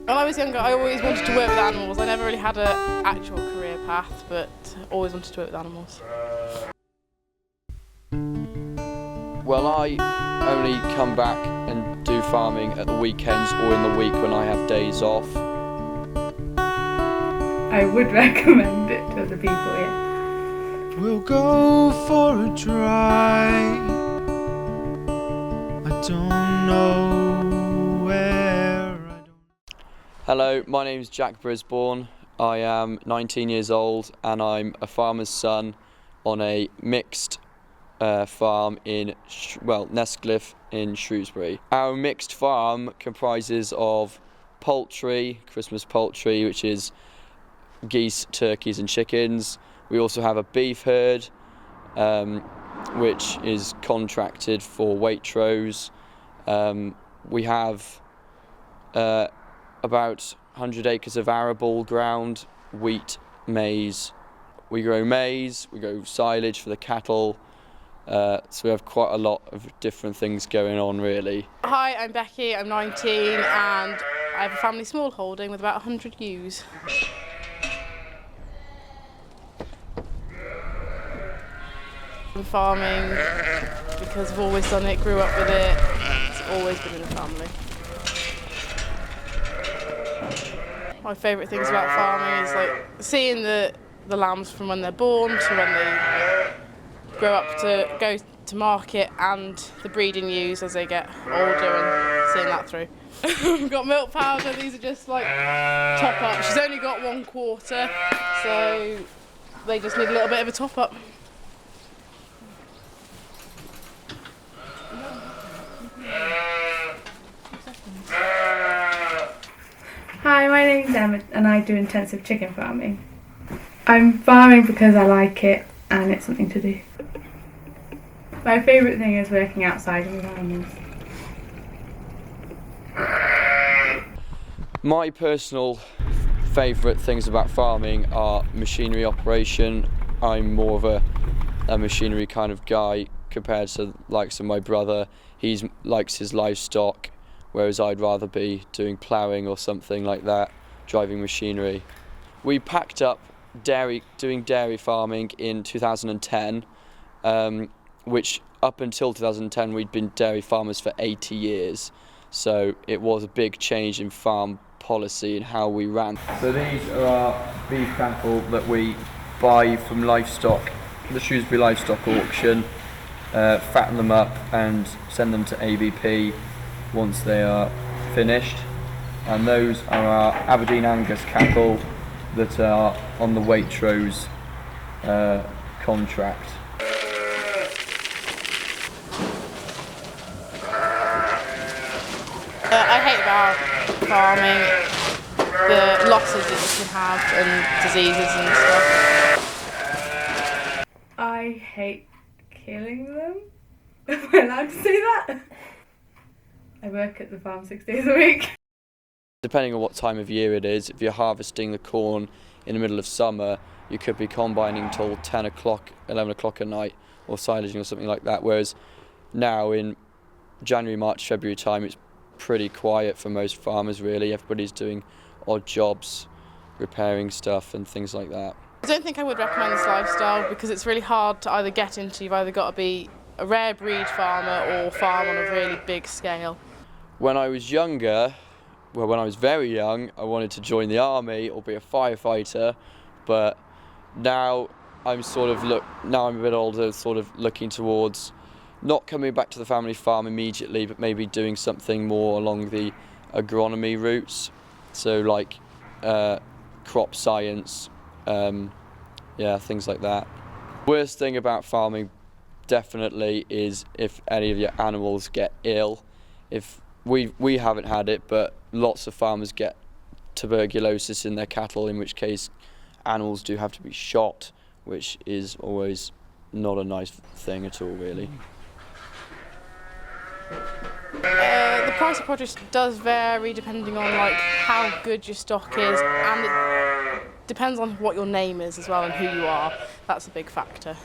When I was younger, I always wanted to work with animals. I never really had an actual career path, but always wanted to work with animals. Well, I only come back and do farming at the weekends or in the week when I have days off. I would recommend it to other people, yeah. We'll go for a drive. I don't know where. Hello, my name is Jack Brisbane. I am 19 years old and I'm a farmer's son on a mixed farm in Nestcliff in Shrewsbury. Our mixed farm comprises of poultry, Christmas poultry, which is geese, turkeys and chickens. We also have a beef herd, which is contracted for Waitrose. We have about 100 acres of arable ground, wheat, maize. We grow maize, we grow silage for the cattle, so we have quite a lot of different things going on really. Hi, I'm Becky, I'm 19 and I have a family small holding with about 100 ewes. I'm farming because I've always done it, grew up with it, it's always been in the family. My favourite things about farming is like seeing the lambs from when they're born to when they grow up to go to market, and the breeding ewes as they get older and seeing that through. We've got milk powder, these are just like top up. She's only got 1/4, so they just need a little bit of a top up. Hi, my name's Emma and I do intensive chicken farming. I'm farming because I like it and it's something to do. My favourite thing is working outside with animals. My personal favourite things about farming are machinery operation. I'm more of a machinery kind of guy compared to the likes of my brother. He likes his livestock, whereas I'd rather be doing ploughing or something like that, driving machinery. We packed up doing dairy farming in 2010, which up until 2010 we'd been dairy farmers for 80 years. So it was a big change in farm policy and how we ran. So these are our beef cattle that we buy from livestock, the Shrewsbury Livestock Auction, fatten them up and send them to ABP once they are finished. And those are our Aberdeen Angus cattle that are on the Waitrose contract. I hate about farming the losses that you can have and diseases and stuff. I hate killing them. Am I allowed to say that? I work at the farm 6 days a week. Depending on what time of year it is, if you're harvesting the corn in the middle of summer, you could be combining till 10 o'clock, 11 o'clock at night, or silaging or something like that. Whereas now in January, March, February time, it's pretty quiet for most farmers really. Everybody's doing odd jobs, repairing stuff and things like that. I don't think I would recommend this lifestyle because it's really hard to either get into. You've either got to be a rare breed farmer or farm on a really big scale. When I was younger, when I was very young, I wanted to join the army or be a firefighter, but now I'm a bit older, sort of looking towards not coming back to the family farm immediately, but maybe doing something more along the agronomy routes, so like crop science, things like that. Worst thing about farming definitely is if any of your animals get ill. If we haven't had it, but lots of farmers get tuberculosis in their cattle, in which case animals do have to be shot, which is always not a nice thing at all really. The price of produce does vary depending on like how good your stock is, and it depends on what your name is as well and who you are. That's a big factor.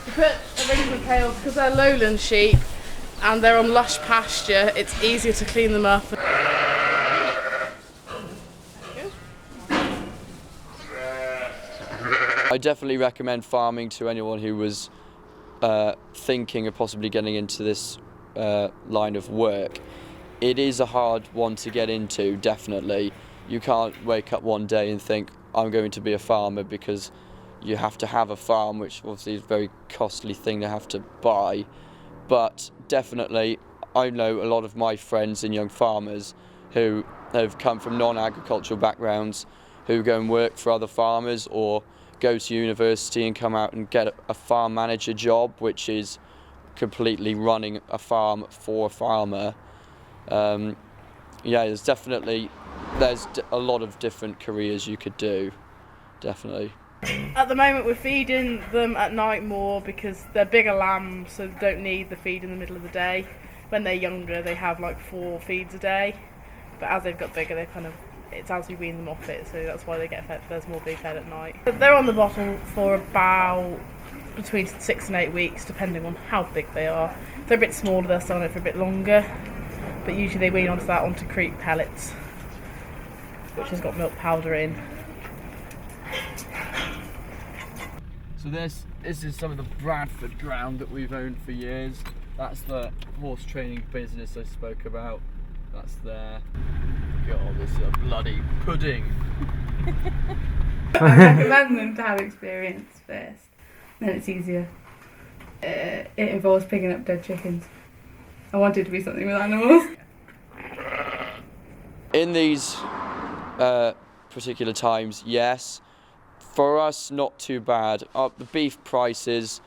You put a ring of tails because they're lowland sheep. and they're on lush pasture, it's easier to clean them up. I definitely recommend farming to anyone who was thinking of possibly getting into this line of work. It is a hard one to get into, definitely. You can't wake up one day and think, I'm going to be a farmer, because you have to have a farm, which obviously is a very costly thing to have to buy. But definitely, I know a lot of my friends and young farmers who have come from non-agricultural backgrounds, who go and work for other farmers or go to university and come out and get a farm manager job, which is completely running a farm for a farmer. Yeah, there's a lot of different careers you could do, definitely. At the moment we're feeding them at night more because they're bigger lambs, so they don't need the feed in the middle of the day. When they're younger they have like 4 feeds a day, but as they've got bigger it's as we wean them off it, so that's why they get fed. There's more being fed at night. But they're on the bottle for about between 6 and 8 weeks, depending on how big they are. If they're a bit smaller, they'll stay on it for a bit longer, but usually they wean onto creep pellets, which has got milk powder in. So this is some of the Bradford ground that we've owned for years. That's the horse training business I spoke about. That's there. God, this is a bloody pudding. I recommend them to have experience first, then it's easier. It involves picking up dead chickens. I wanted to be something with animals. In these particular times, yes. For us, not too bad. The beef prices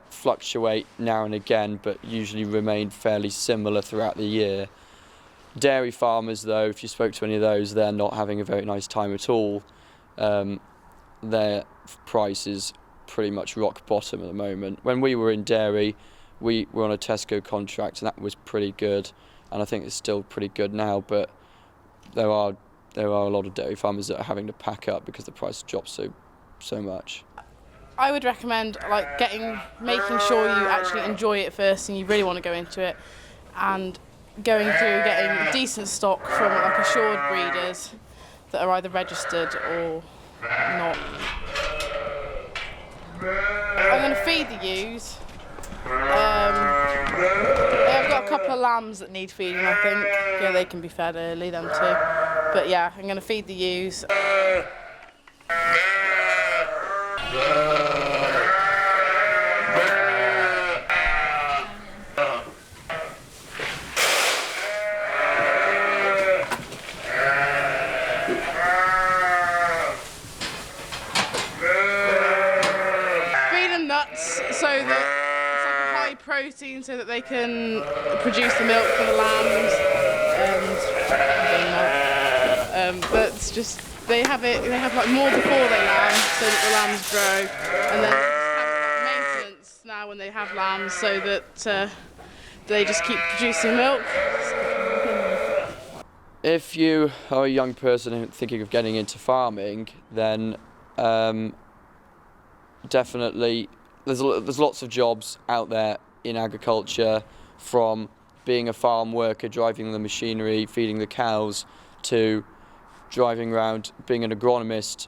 fluctuate now and again, but usually remain fairly similar throughout the year. Dairy farmers, though, if you spoke to any of those, they're not having a very nice time at all. Their price is pretty much rock bottom at the moment. When we were in dairy, we were on a Tesco contract, and that was pretty good, and I think it's still pretty good now, but there are a lot of dairy farmers that are having to pack up because the price drops so much. I would recommend making sure you actually enjoy it first and you really want to go into it, and going through getting decent stock from like assured breeders that are either registered or not. I'm going to feed the ewes. I've got a couple of lambs that need feeding, I think. Yeah, they can be fed early, them too. But yeah, I'm going to feed the ewes. So that it's like a high protein, so that they can produce the milk for the lambs, but it's just they have like more before they lamb, so that the lambs grow, and then have maintenance now when they have lambs, so that they just keep producing milk. If you are a young person thinking of getting into farming, then definitely there's lots of jobs out there in agriculture, from being a farm worker, driving the machinery, feeding the cows, to driving around, being an agronomist,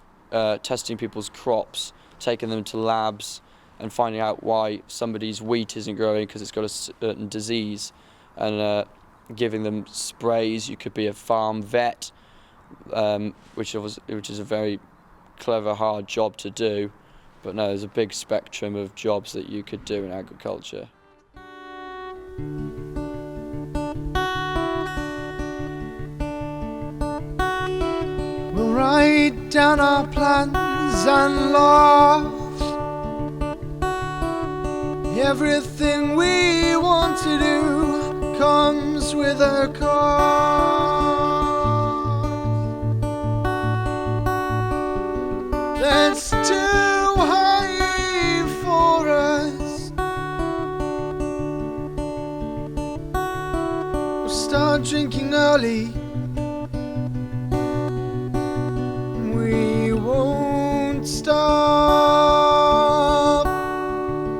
testing people's crops, taking them to labs and finding out why somebody's wheat isn't growing because it's got a certain disease, and giving them sprays. You could be a farm vet, which is a very clever, hard job to do. But no, there's a big spectrum of jobs that you could do in agriculture. We'll write down our plans and laws, everything we want to do comes with a cost. That's too high for us. We'll start drinking early,